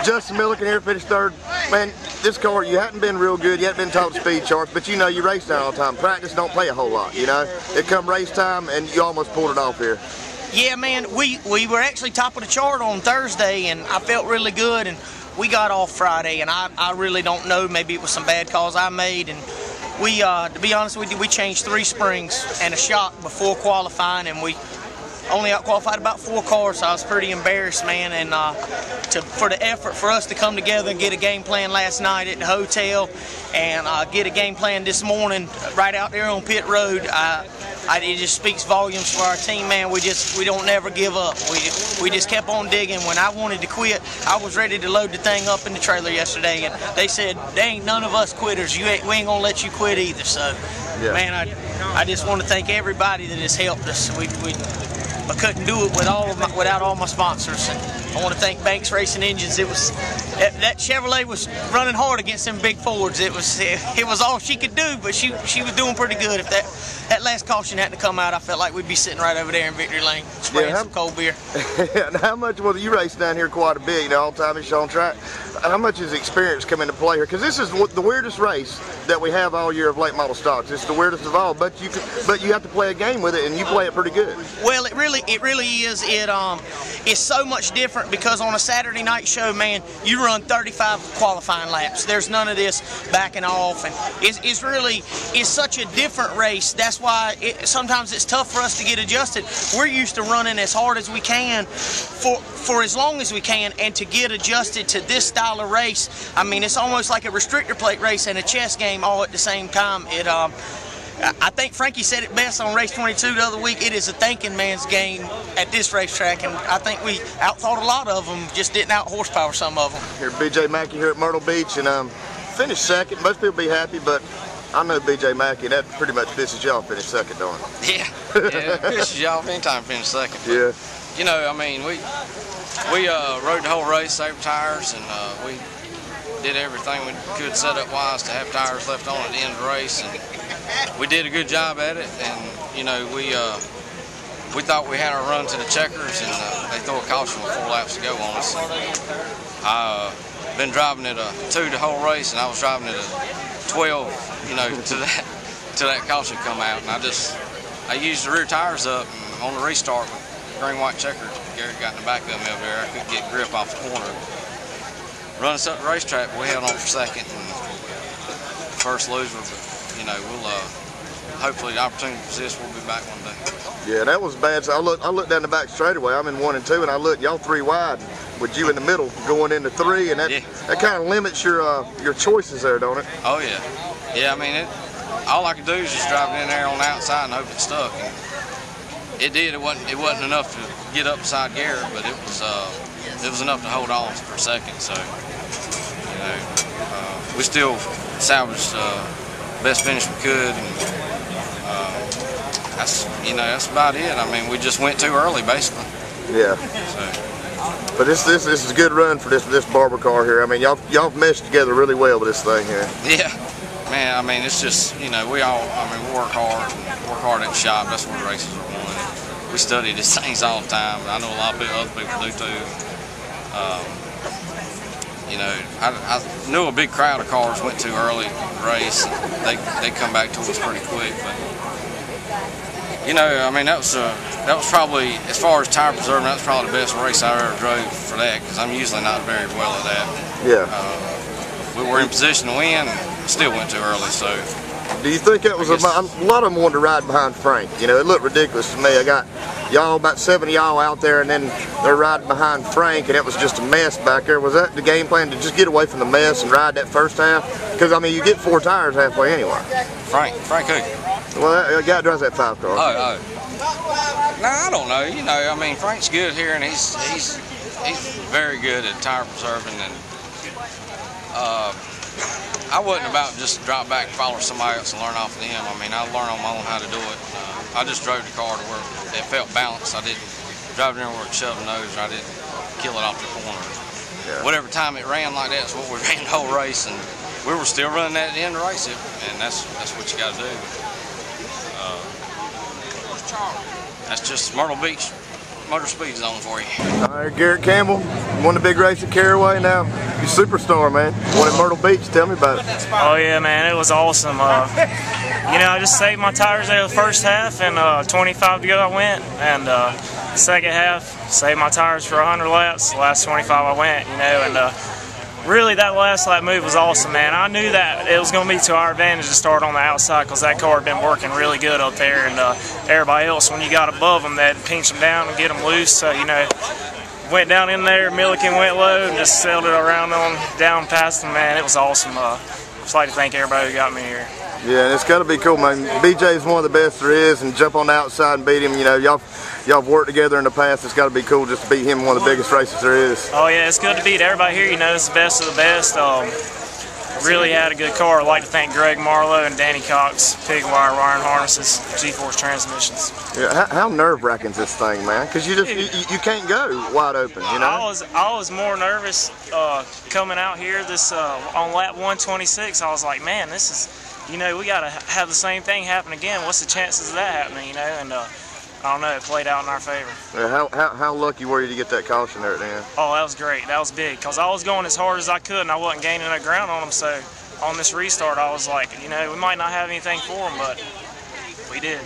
Justin Milliken here, finished third. Man, this car, you hadn't been real good, you hadn't been taught the speed charts, but you know you race down all the time. Practice don't play a whole lot, you know. It come race time and you almost pulled it off here. Yeah, man, we were actually top of the chart on Thursday, and I felt really good, and we got off Friday, and I really don't know, maybe it was some bad calls I made, and we, to be honest with you, we changed 3 springs and a shock before qualifying, and we only out-qualified about 4 cars, so I was pretty embarrassed, man, and for the effort for us to come together and get a game plan last night at the hotel and get a game plan this morning right out there on pit road, it just speaks volumes for our team, man. We don't never give up. We just kept on digging. When I wanted to quit, I was ready to load the thing up in the trailer yesterday, and they said, "There ain't none of us quitters. We ain't gonna let you quit either." So, yeah. Man, I just want to thank everybody that has helped us. I couldn't do it without all my sponsors. And I want to thank Banks Racing Engines. It was that Chevrolet was running hard against them big Fords. It was all she could do, but she was doing pretty good. If that last caution hadn't come out, I felt like we'd be sitting right over there in victory lane, spraying some cold beer. And how much? Well, you race down here quite a bit, you know, all the time it's on track. How much has experience come into play here? Because this is the weirdest race that we have all year of late model stocks. It's the weirdest of all, but you have to play a game with it, and you play it pretty good. Well, it really is. It's so much different because on a Saturday night show, man, you run 35 qualifying laps. There's none of this backing off, and it's such a different race. That's why sometimes it's tough for us to get adjusted. We're used to running as hard as we can for as long as we can, and to get adjusted to this style of race, I mean, it's almost like a restrictor plate race and a chess game all at the same time. I think Frankie said it best on race 22 the other week. It is a thinking man's game at this racetrack, and I think we outthought a lot of them, just didn't out horsepower some of them. Here, B.J. Mackey here at Myrtle Beach, and finished second. Most people be happy, but I know B.J. Mackey, that pretty much pisses y'all finish second, don't it? Yeah, it pisses y'all anytime finish second. But, yeah. You know, I mean, we rode the whole race, saved tires, and we did everything we could setup-wise to have tires left on at the end of the race, and we did a good job at it. And you know, we thought we had our run to the checkers, and they threw a caution with 4 laps to go on us. I've been driving at a 2 the whole race, and I was driving at a 12, you know, to that caution come out, and I used the rear tires up, and on the restart with green-white checkers, Garrett got in the back of me over there. I couldn't get grip off the corner. Running us up the racetrack, we held on for second, and first loser, but you know, we'll hopefully the opportunity exists. We'll be back one day. Yeah, that was bad. So I looked down the back straightaway. I'm in 1 and 2, and I looked, y'all 3 wide with you in the middle going into 3, and that kind of limits your choices there, don't it? Oh yeah, yeah. I mean, all I could do is just drive it in there on the outside and hope it stuck. And it did. It wasn't enough to get up beside Garrett, but it was enough to hold on for a second. So you know, we still salvaged best finish we could, and that's about it. I mean, we just went too early, basically. Yeah. So. But this is a good run for this Barber car here. I mean, y'all meshed together really well with this thing here. Yeah, man. I mean, it's just, you know, we work hard at the shop. That's where the races are won. We study these things all the time. I know a lot of other people do too. You know, I knew a big crowd of cars went too early in the race. They come back to us pretty quick, but you know, I mean, that was probably, as far as tire preserving, that was probably the best race I ever drove for that, because I'm usually not very well at that. Yeah. We were in position to win, and still went too early. So. Do you think that was a lot of them wanted to ride behind Frank? You know, it looked ridiculous to me. I got y'all, about 7 of y'all out there, and then they're riding behind Frank, and it was just a mess back there. Was that the game plan, to just get away from the mess and ride that first half? Because, I mean, you get 4 tires halfway anyway. Frank who? Well, that guy drives that 5 car. Oh. No, I don't know. You know, I mean, Frank's good here, and he's very good at tire preserving, and I wasn't about just to drop back and follow somebody else and learn off of them. I mean, I learned on my own how to do it. I just drove the car to where it felt balanced. I didn't drive it in where it shoved the nose, or I didn't kill it off the corner. Yeah. Whatever time it ran like that is what we ran the whole race, and we were still running that at the end of the race, and that's what you got to do. That's just Myrtle Beach. Motor Speed Zone for you. All right, Garrett Campbell, you won the big race at Caraway. Now you're superstar, man. Won at Myrtle Beach. Tell me about it. Oh yeah, man, it was awesome. You know, I just saved my tires there the first half, and 25 to go I went, and second half saved my tires for 100 laps. The last 25 I went, you know, and really that last lap move was awesome, man. I knew that it was going to be to our advantage to start on the outside because that car had been working really good up there, and everybody else, when you got above them, they'd pinch them down and get them loose. So, you know, went down in there, Milliken went low, and just sailed it around on down past them, man. It was awesome. Just like to thank everybody who got me here. Yeah, and it's got to be cool, man. BJ is one of the best there is, and jump on the outside and beat him. You know, y'all have worked together in the past. It's got to be cool just to beat him in one of the biggest races there is. Oh yeah, it's good to beat everybody here. You know, it's the best of the best. Really had a good car. I'd like to thank Greg Marlowe and Danny Cox, Pig Wire Wiring Harnesses, G-Force Transmissions. Yeah, how nerve-wracking is this thing, man? Because you can't go wide open, you know? I was more nervous coming out here this on lap 126. I was like, man, this is, you know, we got to have the same thing happen again. What's the chances of that happening, you know? And I don't know, it played out in our favor. Yeah, how lucky were you to get that caution there at the end? Oh, that was great. That was big because I was going as hard as I could and I wasn't gaining no ground on them. So on this restart, I was like, you know, we might not have anything for them, but we did.